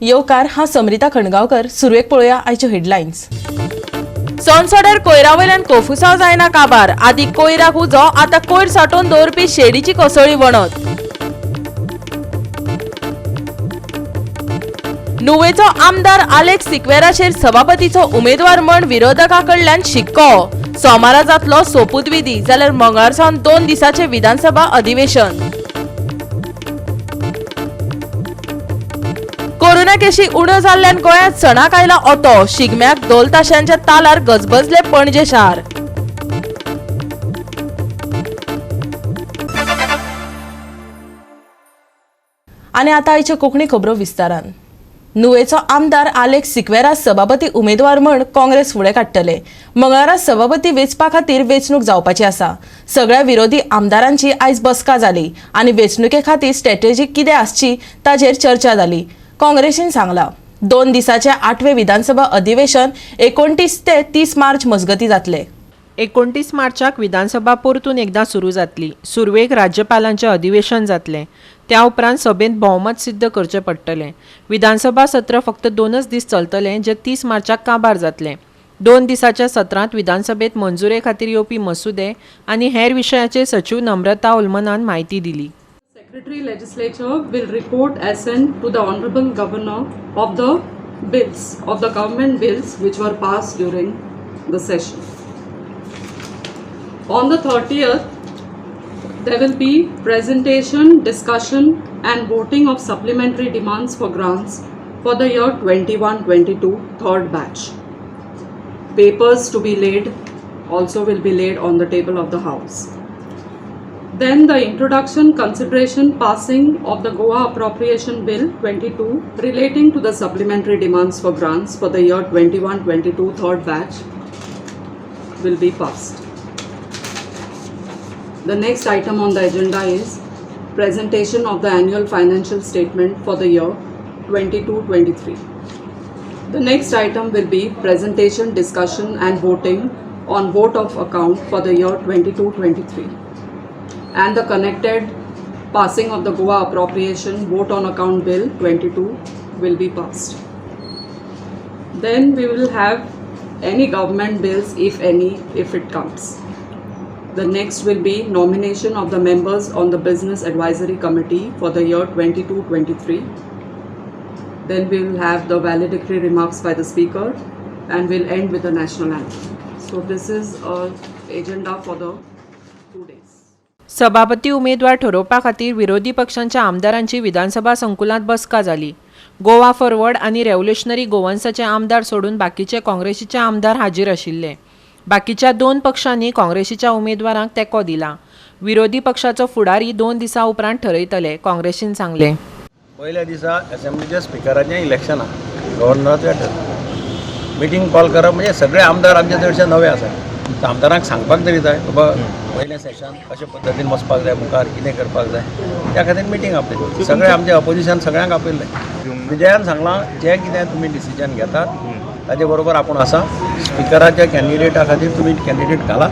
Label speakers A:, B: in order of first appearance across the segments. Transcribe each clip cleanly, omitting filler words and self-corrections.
A: येवकार हा समरिता खणगावकर. सुरवेक पळोवया आयच्यो हेडलायन्स. संसदेर कोयरावयल्यान कोफुसांव जायना काबार. आदी कोयराक उजो, आतां कोयर सांठोवन दवरपी शेडीची कोसळी वणत. नुवेचो आमदार आलेक्स सिक्वेराचेर सभापतीचो उमेदवार म्हण विरोधकांकडल्यान शिक्को. सोमारा जातलो सोपूत विधी, जाल्यार मंगळारसावन 2 दिसांचे विधानसभा अधिवेशन. कोरोना केशी उण्यो जाल्ल्यान गोंयांत सणाक आयला ओतो. शिगम्याक ढोल ताशांच्या तालार गजबजले पणजे शार. आनी आतां आयच्यो कोंकणी खबरो विस्तारान. नुवेचो आमदार आलेक्स सिक्वेरा सभापती उमेदवार म्हण काँग्रेस फुडें काडटले. मंगळारा सभापती वेंचपा खातीर वेंचणूक जावपाची आसा. सगळ्या विरोधी आमदारांची आयज बसका जाली आनी वेंचणुके खातीर स्ट्रॅटेजी कितें आसची ताचेर चर्चा जाली. काँग्रेसीन सांगला 2 दिसांचे 8वें विधानसभा अधिवेशन 29 ते 30 मार्च मजगती जातले.
B: 29 मार्चाक विधानसभा परतून एकदां सुरू जातली. सुरवेक राज्यपालांचे अधिवेशन जातले. त्या उपरांत सभेत भोवमत सिद्ध करचे पडटले. विधानसभा सत्र फक्त 2च दीस चलतले, जे 30 मार्चाक काबार जातले. 2 दिसाच्या सत्रांत विधानसभेत मंजुरे खातीर येवपी मसुदे आनी हेर विशयाचेर सचिव नम्रता उल्मनान म्हायती दिली.
C: Secretary Legislature will report assent to the Honorable Governor of the bills, of the government bills which were passed during the session. On the 30th, there will be presentation, discussion and voting of supplementary demands for grants for the year 21-22 third batch. Papers to be laid also will be laid on the table of the House. Then the introduction, consideration, passing of the GOA Appropriation Bill 22 relating to the supplementary demands for grants for the year 21-22 third batch will be passed. The next item on the agenda is presentation of the annual financial statement for the year 22-23. The next item will be presentation, discussion and voting on vote of account for the year 22-23. And the connected passing of the GOA appropriation vote on account bill 22 will be passed. Then we will have any government bills, if any, if it comes. The next will be nomination of the members on the Business Advisory Committee for the year 22-23. Then we will have the valedictory remarks by the Speaker and we'll end with the national anthem. So this is an agenda for the 2 days.
B: सभापती उमेदवार ठरवपा खातीर विरोधी पक्षांच्या आमदारांची विधानसभा संकुलांत बसका जाली. Goa forward आनी revolutionary गोवन्साचे आमदार सोडून बाकीचे काँग्रेसीचे आमदार हाजीर आशिल्ले. बाकीच्या 2 पक्षांनी काँग्रेसीच्या उमेदवारांक तेंको दिला. विरोधी पक्षाचो फुडारी 2 दिसां उपरांत ठरयतले, काँग्रेसीन सांगले.
D: पहिल्या दिसा असेंब्लीच्या स्पिकराचें इलेक्शन आहा, गव्हर्नराचें मिटींग कॉल करप म्हणजे सगळे आमदार आमचे चडशे नवे आसात. आमदारांक सांगपाक तरी जाय बाबा पयलें सेशन कशे पद्दतीन वचपाक जाय, मुखार कितें करपाक जाय, त्या खातीर मिटींग आपली. सगळे आमचे अपोजिशन सगळ्यांक आपयलें. विजयान सांगलां जें कितें तुमी डिसिजन घेतात ताजे बरोबर आपूण आसा. स्पिकराच्या कॅन्डिडेटा खातीर तुमी कॅन्डिडेट घाला.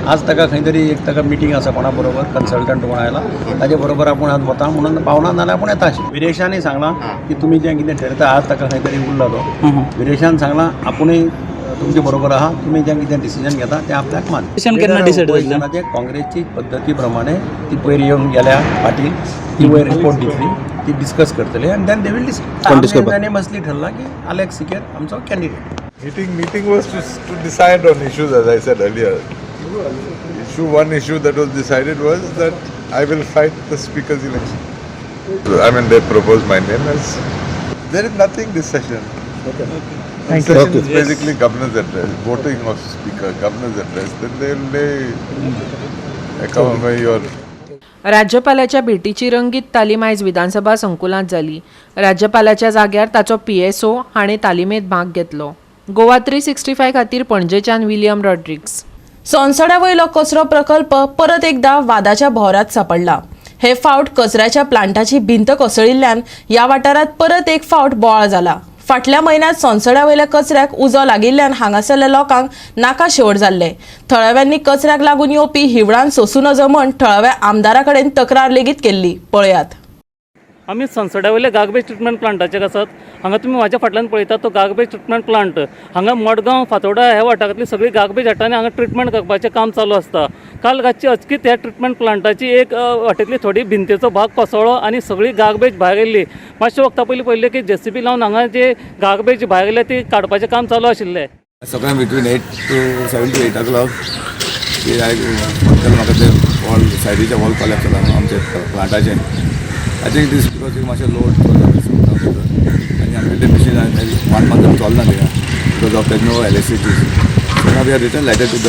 D: आज ताका खंय तरी एक ताका मिटींग आसा कोणा बरोबर, कन्सल्टंट कोण आयला ताजे बरोबर आपूण आज वता म्हणून पावना नाल्यार आपूण येता. विरेशांनी सांगलां की तुमी जें कितें ठरयता आज ताका खंय तरी उरलो तो. विरेशान सांगलां आपुणूय तुमचे बरोबर आहा, तुम्ही जें कितें डिसिजन घेता तें आपल्याक मान. जे काँग्रेसची पद्दती प्रमाणे ती पयर येवन गेल्या पाटील, ती वयर रिपोर्ट दितली, ती डिस्कस करतले आनी देन दे वील डिसायड. ताणें मसली ठरला की आलेक्स सिक्वेर आमचो candidate.
E: Meeting was to decide on issues, as I said earlier. One issue that was decided was that I will fight the speaker's election. I mean, they proposed my name as. There is nothing this session. Okay. This session is basically governor's address, voting of speaker, governor's address. Then they will lay account by your.
B: राज्यपालाच्या भेटीची रंगीत तालीम आयज विधानसभा संकुलांत जाली. राज्यपालाच्या जाग्यार ताचो PSO हाणें तालिमेंत भाग घेतलो. गोवा 365 खातीर पणजेच्यान विलियम रॉड्रिग्स.
A: संसदा वयलो कचरो प्रकल्प परत एकदा वादाच्या भोवरात सापडला. हे फावट कचऱ्याच्या प्लांटाची भिंत कोसळिल्ल्यान ह्या वाठारात परत एक फावट बोवाळ जाला. फाटल्या म्हयन्यात संसदा वयल्या कचऱ्याक उजो लागिल्ल्यान हांगासरल्या लोकांक नाका शेवट जाल्ले. थळाव्यांनी कचऱ्याक लागून येवपी हिवळान सोंसूं नजो म्हण थळाव्या आमदारा कडेन तक्रार लेगीत केल्ली. पळयात.
F: आमी संसड्या वयले गार्बेज ट्रिटमेंट प्लांटाचेर आसात. हांगा तुमी म्हाज्या फाटल्यान पळयतात तो गार्बेज ट्रिटमेंट प्लांट. हांगा मडगांव फातोर्डा ह्या वाठारांतली सगळी गार्बेज हाडटा आनी हांगा ट्रिटमेंट करपाचें काम चालू आसता. काल रातची अचकीत ह्या ट्रिटमेंट प्लांटाची एक वाटेंतली थोडी भिंतेचो भाग कोसळ्ळो आनी सगळी गार्बेज भायर येयल्ली. मातशे वक्ता पयलीं पळयलें की JCB लावन हांगा जे गार्बेज भायर येयले ती काडपाचें काम चालू आशिल्लें.
G: सकाळी बिटवीन 8 to 7 to 8 o'clock की म्हाका ते वॉल सायडीचे वॉल कॉलेक्ट जाता आमचे प्लांटाचे. आय थिंक दीस बिकॉज एक मातशें लोड आनी आमचे ते मशीन वाट मात्र चलना थिंगा because of no electricity. So now we are return letter to the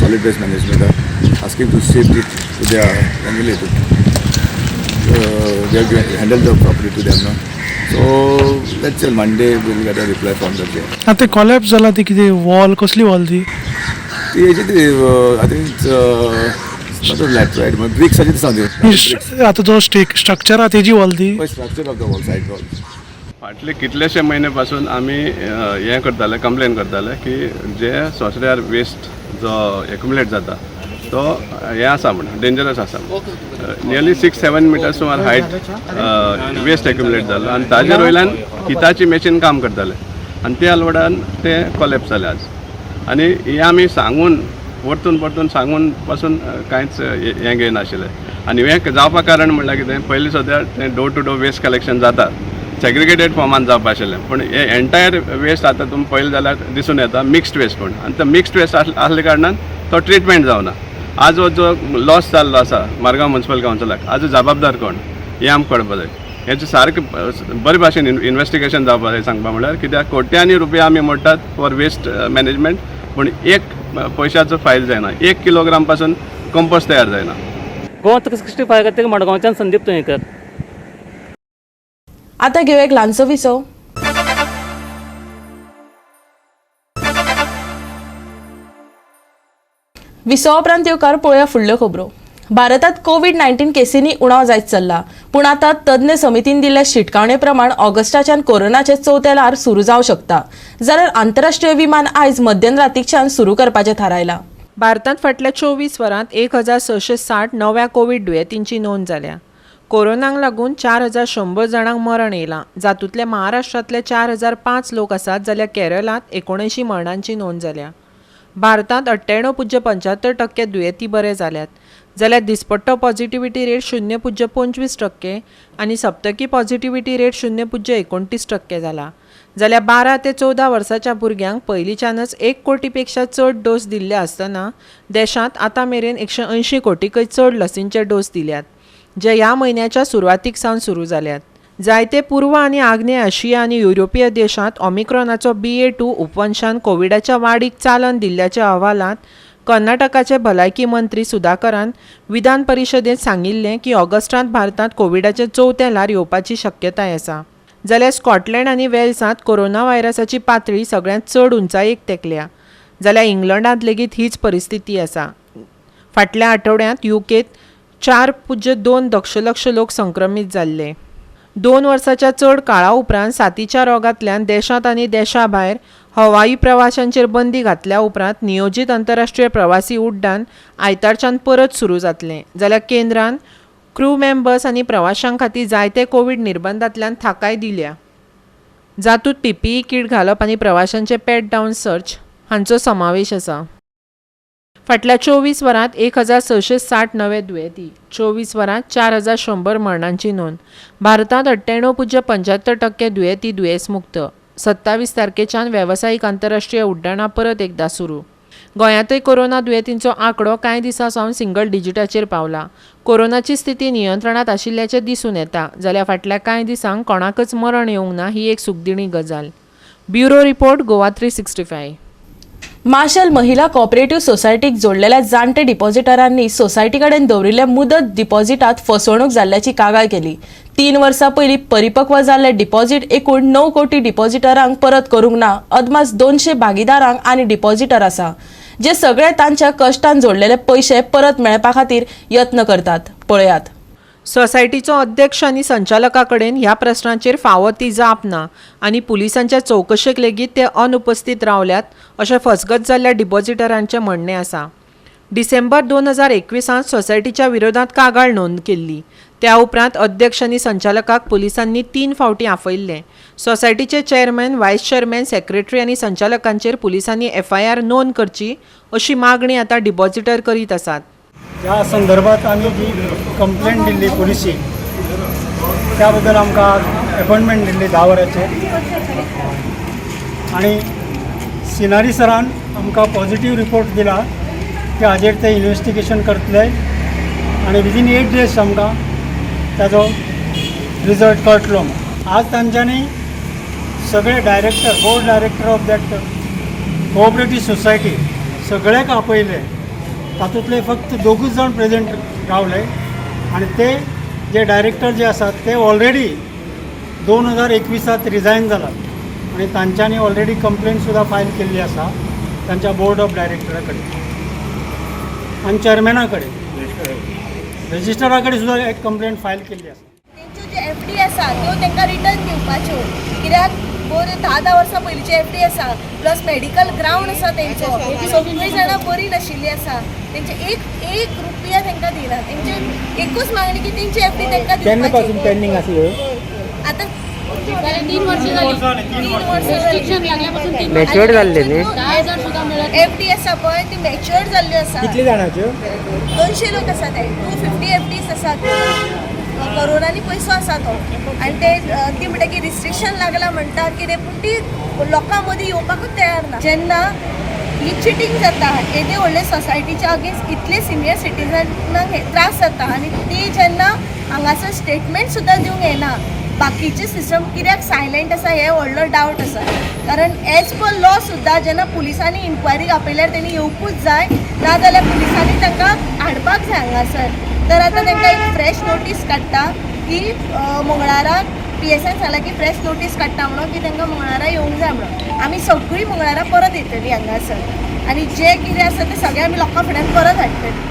G: solid waste management asking to shift it to their family to we have handle the property to them no. So let's say Monday we'll get a reply from the day.
H: आता collapse जाला ती किती wall कसली wall ती
G: I think it's not a laterite, but bricks are something.
H: आता जो structure आहे त्याची वॉल ती
G: Structure of the wall, side wall.
I: फाटले कितलेशे म्हयने पासून आमी हें करताले कंप्लेन करताले की जे सोंसड्यार वेस्ट जो एक्युमुलेट जाता तो हें आसा म्हणून डेंजरस आसा. नियरली 6-7 मिटर्स सुमार हायट वेस्ट एक्युमुलेट जालो आनी ताजेर वयल्यान हिताची मशीन काम करताले आनी त्या लोडान ते कॉलेप्स जाले आज. आनी हे आमी सांगून परतून सांगून पासून कांयच हें घेयनाशिल्लें. आनी हें जावपा कारण म्हणल्यार कितें पयलीं सद्या तें door to door waste collection जाता सेग्रिगेटेड फॉर्मान जावपा आशिल्लें. पूण हे एंटायर वेस्ट आतां तुमी पळयलें जाल्यार दिसून येता मिक्स्ड वेस्ट म्हणून. आनी तो मिक्स्ड वेस्ट आसल्या कारणान तो ट्रिटमेंट जावना. आज हो जो लॉस जाल्लो आसा मारगांव म्युनिसिपल कावन्सिलाक हाजो जबाबदार कोण हें आमकां कळपा जाय. हेचें सारकें बरे भाशेन इन्वेस्टिगेशन जावपा जाय सांगपा म्हळ्यार. कित्याक कोट्यांनी रुपया आमी मोडटात फॉर वेस्ट मॅनेजमेंट पूण एक पयशाचो फायदो जायना. 1 किलोग्राम पासून कंपोस्ट तयार जायना.
F: GOA365 खातीर मडगांवच्यान संदीप तुयेकर.
A: आता घेऊ एक ल्हानसो विसव. विसवा उपरांत येवकार पळोवया फुडल्यो खबरो. भारतांत कोविड-19 केसींनी उणाव जायत चल्ला. पूण आतां तज्ञ समितीन दिल्ल्या शिटकावणे प्रमाण ऑगस्टाच्यान कोरोनाचे चवथे ल्हार सुरू जावंक शकता. जाल्यार आंतरराष्ट्रीय विमान आयज मध्यरातीच्यान सुरू करपाचें थारायलां.
B: भारतांत फाटल्या 24 वरांत 1660 नव्या कोविड दुयेंतींची नोंद जाल्या. कोरोनाक लागून 4100 जाणांक मरण येयलां. जातूंतले महाराष्ट्रांतले 4005 लोक आसात जाल्यार केरळांत 79 मरणांची नोंद जाल्या. भारतांत 98.75% दुयेंती बरे जाल्यात. जाल्यार दिसपट्टो पॉझिटिव्हिटी रेट 0.25% आनी सप्तकी पॉझिटिव्हिटी रेट 0.29% जाला. जाल्यार 12 ते 14 वर्साच्या भुरग्यांक पयलींच्यानच 1 कोटीपेक्षा चड डोस दिल्ले आसतना देशांत आतां मेरेन 180 कोटीकय चड लसींचे डोस दिल्यात, जे ह्या म्हयन्याच्या सुरवातीक सावन सुरू जाल्यात. जायते पूर्व आनी आग्नेय आशिया आनी युरोपीय देशांत ओमिक्रॉनाचो BA2 उपवंशान कोविडाच्या वाडीक चालन दिल्ल्याच्या अहवालांत कर्नाटकाचे भलायकी मंत्री सुधाकरान विधान परिशदेंत सांगिल्लें की ऑगस्टांत भारतांत कोविडाचे चवथे ल्हार येवपाची शक्यताय आसा. जाल्यार स्कॉटलँड आनी वेल्सांत कोरोना व्हायरसाची पातळी सगळ्यांत चड उंचायेक तेंकल्या. जाल्यार इंग्लंडांत लेगीत हीच परिस्थिती आसा. फाटल्या आठवड्यांत UKत 4.2 दशलक्ष लोक संक्रमीत जाल्ले. 2 वर्साच्या चड काळा उपरांत साथीच्या रोगांतल्यान देशांत आनी देशा भायर हवाई प्रवाशांचेर बंदी घातल्या उपरांत नियोजीत आंतरराष्ट्रीय प्रवासी उड्डाण आयतारच्यान परत सुरू जातलें. जाल्यार केंद्रान क्रू मेंबर्स आनी प्रवाशांक खातीर जायते कोविड निर्बंधांतल्यान थाकाय दिल्या. जातूंत PPE किट घालप आनी प्रवाशांचे पॅट डावन सर्च हांचो समावेश आसा. फाटल्या 24 वरांत 1660 नवे दुयेंती, 24 वरांत 4100 मरणांची नोंद. भारतांत 98.75% दुयेंती दुयेंसमुक्त. 27 तारखेच्यान वेवसायीक आंतरराष्ट्रीय उड्डाणां परत एकदा सुरू. गोंयांतय कोरोना दुयेंतींचो आंकडो कांय दिसां सावन सिंगल डिजिटाचेर पावला. कोरोनाची स्थिती नियंत्रणांत आशिल्ल्याचें दिसून येता. जाल्यार फाटल्या कांय दिसांक कोणाकच मरण येवंक ना ही एक सुखदिणी गजाल. Bureau report GOA365.
A: माशेल महिला कोऑपरेटिव्ह सोसायटीक जोडलेल्या जाणटे डिपॉझिटरांनी सोसायटी कडेन दवरिल्ल्या मुदत डिपॉझिटांत फसवणूक जाल्ल्याची कागाळ केली. 3 वर्सां पयलीं परिपक्व जाल्ले डिपॉझिट एकूण 9 कोटी डिपॉझिटरांक परत करूंक ना. अदमास 200 भागीदारांक आनी डिपॉझिटर आसा, जे सगळे तांच्या कश्टान जोडलेले पयशे परत मेळपा खातीर यत्न करतात. पळयात.
B: सोसायटीचो अध्यक्ष आनी संचालका कडेन ह्या प्रस्नाचेर फावो ती जाप ना आनी पुलिसांच्या चवकशेक लेगीत ते अनुपस्थित रावल्यात अशें फसगत जाल्ल्या डिपॉझिटरांचें म्हणणें आसा. डिसेंबर 2021 सोसायटीच्या विरोधांत कागाळ नोंद केल्ली. त्या उपरांत अध्यक्ष आनी संचालकाक पुलिसांनी 3 फावटी आफयल्ले. सोसायटीचे चेअरमॅन, व्हायस चेअरमॅन, सेक्रेटरी आनी संचालकांचेर पुलिसांनी FIR नोंद करची अशी मागणी आता डिपॉझिटर करीत आसात.
J: ह्या संदर्भात आम्ही जी कंप्लेंट दिल्ली पोलिसीक त्याबद्दल आमकां अपॉइंटमेंट दिल्ली 10 वरांचेर आणि सिनारी सरान आमकां पॉझिटिव्ह रिपोर्ट दिला की हाजेर ते इन्व्हेस्टिगेशन करतले आणि विदीन 8 days आमकां ताजो रिजल्ट कळटलो. आज तांच्यांनी सगळे director, board director of that cooperative society सगळ्याक आपयले. तातूंतले फक्त 2 जण प्रेझेंट रावले आणि ते जे डायरेक्टर जे आसात ते ऑलरेडी 2021 रिजायन जालात आणि तांच्यांनी ऑलरेडी कंप्लेंट सुद्धा फायल केल्ली आसा तांच्या बोर्ड ऑफ डायरेक्टरा कडेन आणि चेअरमॅना कडेन, रजिस्ट्रारा कडेन सुद्धा एक कंप्लेंट फायल केल्ली आसा.
K: तेंच्यो जे FD आसा त्यो तांकां रिटर्न दिवपाच्यो, कित्याक 10 वर्सां पयलींची FD आसा, प्लस मेडिकल ग्रावंड आसा तेंचो, सगळीं जाणां बरी नाशिल्ली आसा. तेंचे एक रुपया तांकां दिना. तेंचे एकूच मागणी की तेंची FD तांकां दिवपाची.
J: केन्ना पासून पेंडिंग आसल्यो?
K: आतां 3 वर्सां जाली.
J: मॅच्युअर्ड जाल्ले न्ही?
K: FD आसा पळय ती मॅच्युअर्ड जाल्ल्यो आसा.
J: कितले जाणांच्यो?
K: 200 लोक आसा ते, 250 FDs आसात. कोरोनानी पयसो आसा तो आनी ते ती म्हणटा की रिस्ट्रिक्शन लागला म्हणटा कितें, पूण ती लोकां मदीं येवपाकूच तयार ना. जेन्ना ही चिटींग जाता येदे व्हडले सोसायटीच्या अगेन्स्ट इतले सिनियर सिटीजनांक त्रास जाता आनी ती जेन्ना हांगासर स्टेटमेंट सुद्दां दिवंक येना, बाकीचे सिस्टम कित्याक सायलेंट आसा हे व्हडलो डावट आसा. कारण एज पर लॉ सुद्दां जेन्ना पुलिसांनी इन्क्वायरीक आपयल्यार तेणी येवपूच जाय, नाजाल्यार पुलिसांनी तांकां हाडपाक जाय हांगासर. तर आतां तांकां एक फ्रेश नोटीस काडटा की मंगळाराक PSN सांगलां की फ्रेश नोटीस काडटा म्हणून की तांकां मंगळारा येवंक जाय म्हणून. आमी सगळीं मंगळारा परत येतलीं हांगासर आनी जे कितें आसा तें सगळें आमी लोकां फुड्यान परत हाडटलीं.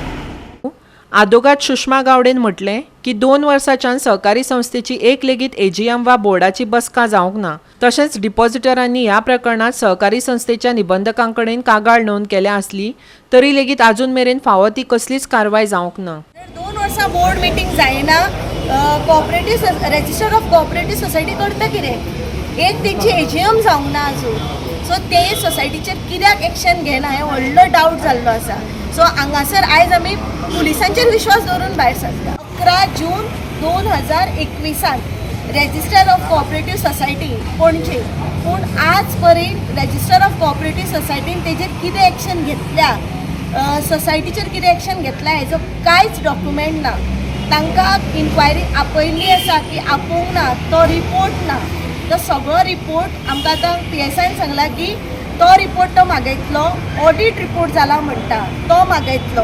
B: आदोगाद सुषमा गावडेन म्हटलें की 2 वर्सांच्यान सहकारी संस्थेची एक लेगीत AGM वा बोर्डाची बसका जावंक ना. तशेंच डिपॉझिटरांनी ह्या प्रकरणात सहकारी संस्थेच्या निबंधकां कडेन कागाळ नोंद केल्या आसली तरी लेगीत आजून मेरेन फावो ती कसलीच कारवाय जावंक ना.
K: 2 वर्सां बोर्ड मिटींग जायना, cooperative register of cooperative society करता कितें? एक तेंची AGM जावंक ना आजून. सो ते सोसायटीचेर कित्याक एक्शन घेना हें व्हडलो डावट जाल्लो आसा. सो हांगासर आयज आमी पुलिसांचेर विश्वास दवरून भायर सरता. 11 जून 2021 रजिस्टर ऑफ कोऑपरेटिव्ह सोसायटी पणजे, पूण आज पर्यंत रजिस्टर ऑफ कोऑपरेटिव्ह सोसायटीन तेजेर कितें एक्शन घेतल्या, सोसायटीचेर कितें एक्शन घेतला हेजो कांयच डॉक्युमेंट ना. तांकां इन्क्वायरी आपयल्ली आसा की आपोवंक ना, तो रिपोर्ट ना. तो सगळो रिपोर्ट आमकां आतां PSN सांगला की तो रिपोर्ट तो मागयतलो, ऑडिट रिपोर्ट जाला म्हणटा तो मागयतलो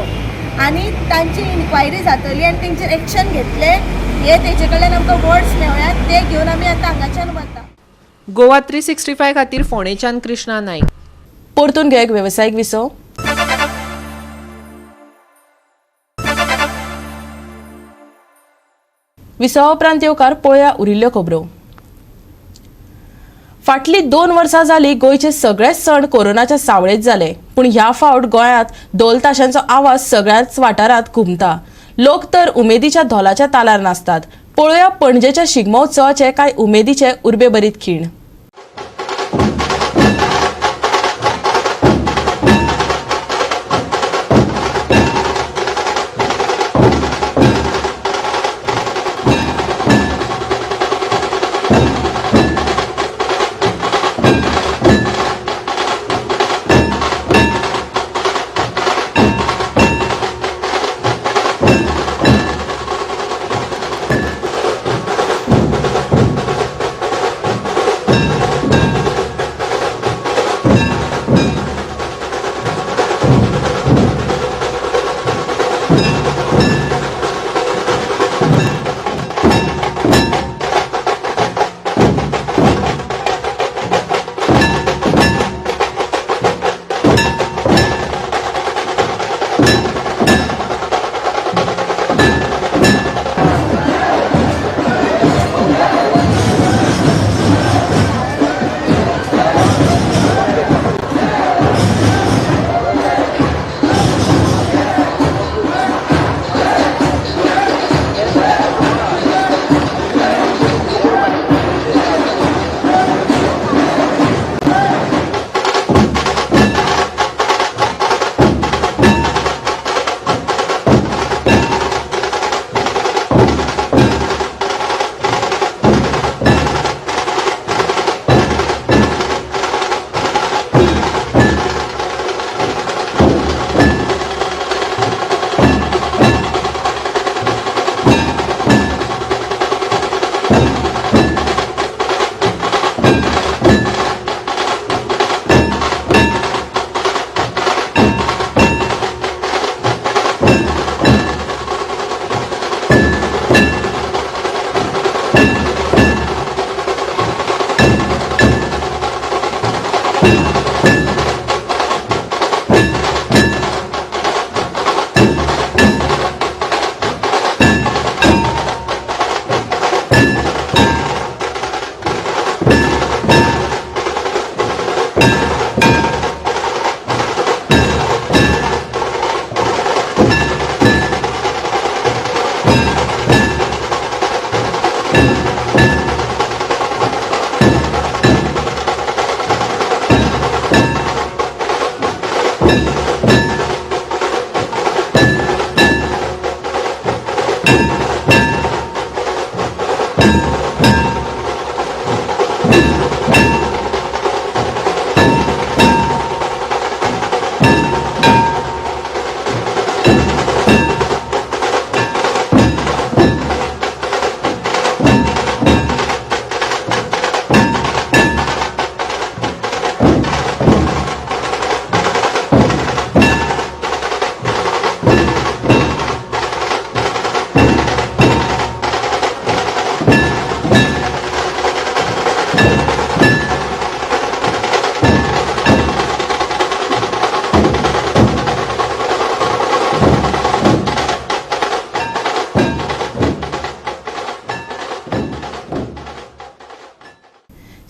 K: आनी तांची इन्क्वायरी जातली आनी तेंचेर एक्शन घेतले हे तेजे कडल्यान आमकां वर्ड्स मेळ्ळ्यात, ते घेवन आमी आतां हांगाच्यान वता.
B: गोवा 365 खातीर फोंडेच्यान कृष्णा नाईक.
A: परतून घेवक वेवसायीक विसो. विसवा उपरांत येवकार पळोवया उरिल्ल्यो खबरो. फाटली 2 वर्सां जाली गोंयचे सगळे सण कोरोनाच्या सावळेत जाले, पूण ह्या फावट गोंयांत ढोल ताशांचो आवाज सगळ्याच वाठारांत घुमता. लोक तर उमेदीच्या धोलाच्या तालार नाचतात. पळोवया पणजेच्या शिगमो उत्सवाचे कांय उमेदीचे उर्बेभरीत खीण.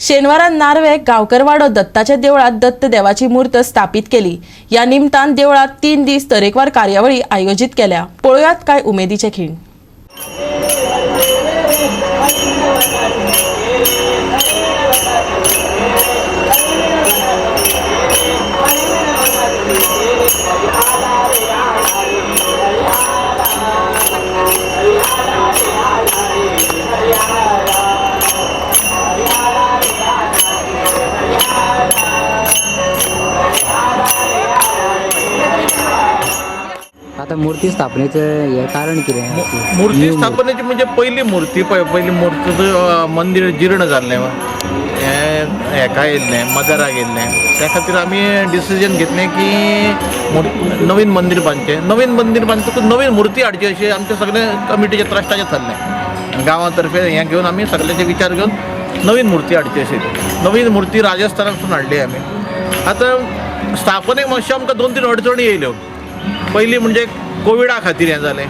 A: शेनवारा नार्वे गांवकरवाडो दत्ताच्या देवळात दत्त देवाची मूर्त स्थापित केली. या निमतान देवळात 3 दीस तरेकवार कार्यावळी आयोजित केल्या. पळोवयात काय उमेदीचे खीण.
L: आता मूर्ती स्थापनेचं हे कारण कितें?
D: मूर्ती स्थापनेची म्हणजे पहिली मूर्ती मूर्तीचं मंदिर जीर्ण जाल्लें हेका येयल्लें मदाराक येयल्लें त्या खातीर आमी डिसिजन घेतलें की नवीन मंदिर बांदतकूच नवीन मूर्ती हाडची अशें आमचें सगळें कमिटीचे ट्रस्टाचें थारलें. गांवांतर्फे हें घेवन आमी सगळ्यांचे विचार घेवन नवीन मूर्ती हाडची अशी नवीन मूर्ती राजस्थानासून हाडली आमी. आतां स्थापनेक मातशें आमकां 2-3 अडचणी येयल्यो. पहिली म्हणजे कोविडा खातीर हें जालें.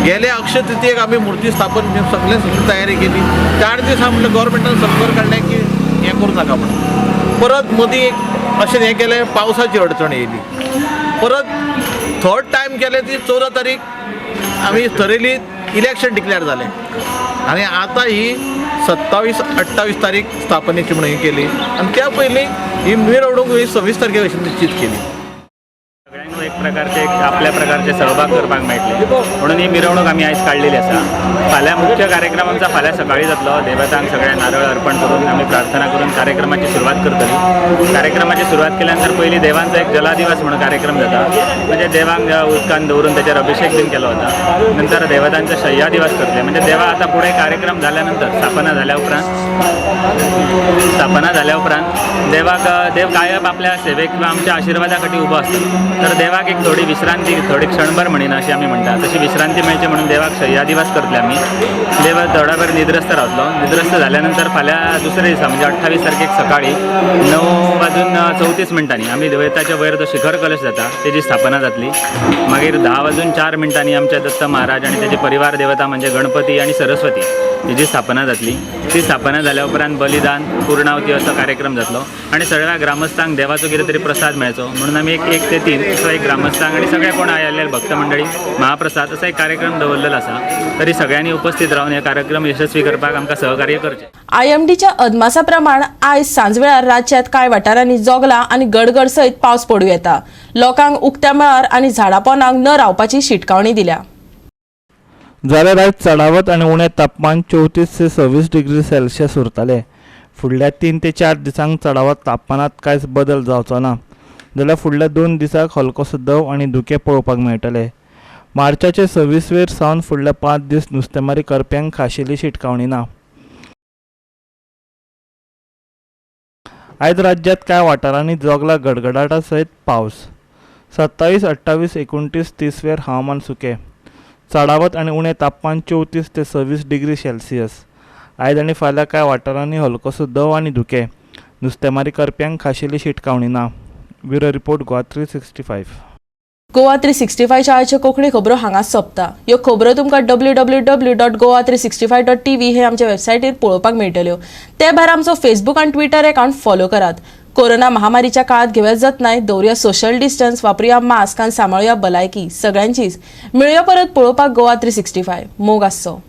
D: गेल्या अक्षय तृतीयेक आमी मूर्ती स्थापन सगळी तयारी केली. 4 दीस म्हटलं गव्हर्मेंटान सर्क्युलर काडलें की हें करूं नाका म्हणून. परत मदीं अशें हें केलें, पावसाची अडचण येयली. परत 3rd टायम केलें ती 14 तारीख आमी थरयली इलेक्शन डिक्लेअर जालें आनी आतां ही 27-28 तारीख स्थापनेची म्हणून ही केली आनी त्या पयलीं ही मिरवणूक ही 26 तारखेक अशी निश्चित केली.
M: एक प्रकारचे आपल्या प्रकारचे सहभाग करपाक मेळटले म्हणून ही मिरवणूक आमी आयज काडलेली आसा. फाल्यां मुख्य कार्यक्रम आमचा फाल्यां सकाळी जातलो. देवतांक सगळ्या नारळ अर्पण करून आमी प्रार्थना करून कार्यक्रमाची सुरवात करतली. कार्यक्रमाची सुरवात केल्या नंतर पयली देवांचो एक जलादिवस म्हणून कार्यक्रम जाता. म्हणजे देवांक उदकान दवरून त्याचेर अभिषेक बीन केलो वता. नंतर देवतांचो शय्या दिवस करतले. म्हणजे देवा आता पुढे कार्यक्रम झाल्यानंतर स्थापना झाल्या उपरांत देवाक देव कायम आपल्या सेवेक किंवा आमच्या आशिर्वादा खातीर उबो आसता. तर देवाक एक थोडी विश्रांती थोडी क्षणभर म्हणिना अशी आमी म्हणटा. तशी विश्रांती मेळची म्हणून देवाक शय्या दिवस करतले आमी. देव थोडा वेळ निद्रस्त रावतलो. निद्रस्त झाल्यानंतर फाल्यां दुसऱ्या दिसा म्हणजे 28 तारखेक सकाळी 9:34 आमी देवताच्या वयर जो शिखर कलश जाता तेजी स्थापना जातली. मागीर 10:04 आमच्या दत्त महाराज आनी तेजे परिवार देवता म्हणजे गणपती आनी सरस्वती हेजी स्थापना जातली. ती स्थापना जाल्या उपरांत बलिदान पूर्णावती असो कार्यक्रम जातलो आनी सगळ्या ग्रामस्थांक देवाचो कितें तरी प्रसाद मेळचो म्हणून आमी 1 ते 3 असो एक ग्रामस्थांक आनी सगळे कोण आयिल्ले भक्त मंडळी महाप्रसाद असो एक कार्यक्रम दवरलेलो आसा. तरी सगळ्यांनी उपस्थित रावन हे कार्यक्रम यशस्वी करपाक आमकां सहकार्य करचें.
A: IMDच्या अदमासा प्रमाण आयज सांजवेळार राज्यात कांय वाठारांनी जोगला आनी गडगड सयत पावस पडूं येता. लोकांक उक्त्या मळार आनी झाडां पोंदांक न रावपाची शिटकावणी दिल्या.
N: जाल्यार आयज चडावत आनी उणें तापमान 34 ते 26 डिग्री सेल्सियस उरतले. फुडल्या 3 ते 4 दिसांक चडावत तापमानात कांयच बदल जावचो ना. जाल्यार फुडल्या 2 दिसांक हलकोसो दव आनी धुके पळोवपाक मेळटले. मार्चाचे 26 सावन फुडल्या 5 दीस नुस्तेमारी करप्यांक खाशेली शिटकावणी ना. आयज राज्यात कांय वाठारांनी जोगला गडगडाटा सयत पावस. 27, 28, 29, 30 हवामान सुकें. चडावत आनी उणें तापमान 34 ते 26 डिग्री सेल्सियस. आयज आनी फाल्यां कांय वाठारांनी हलकोसो दव आनी धुके. नुस्तेमारी करप्यांक खाशेली शिटकावणी ना. Bureau report Goa 365.
A: गोवा 365 आयच्यो कोंकणी खबरो हांगाच सोंपता. ह्यो खबरो तुमकां www.goa365.tv हे आमच्या वेबसायटीर पळोवपाक मेळटल्यो. ते भायर आमचो फेसबूक आनी ट्विटर अकाउंट फॉलो करात. कोरोना महामारीच्या काळात घेवया जतनाय, दवरुया सोशल डिस्टन्स, वापरुया मास्क आनी सांबाळुया भलायकी सगळ्यांचीच. मेळुया परत पळोवपाक गोवा 365. मोग आसचो.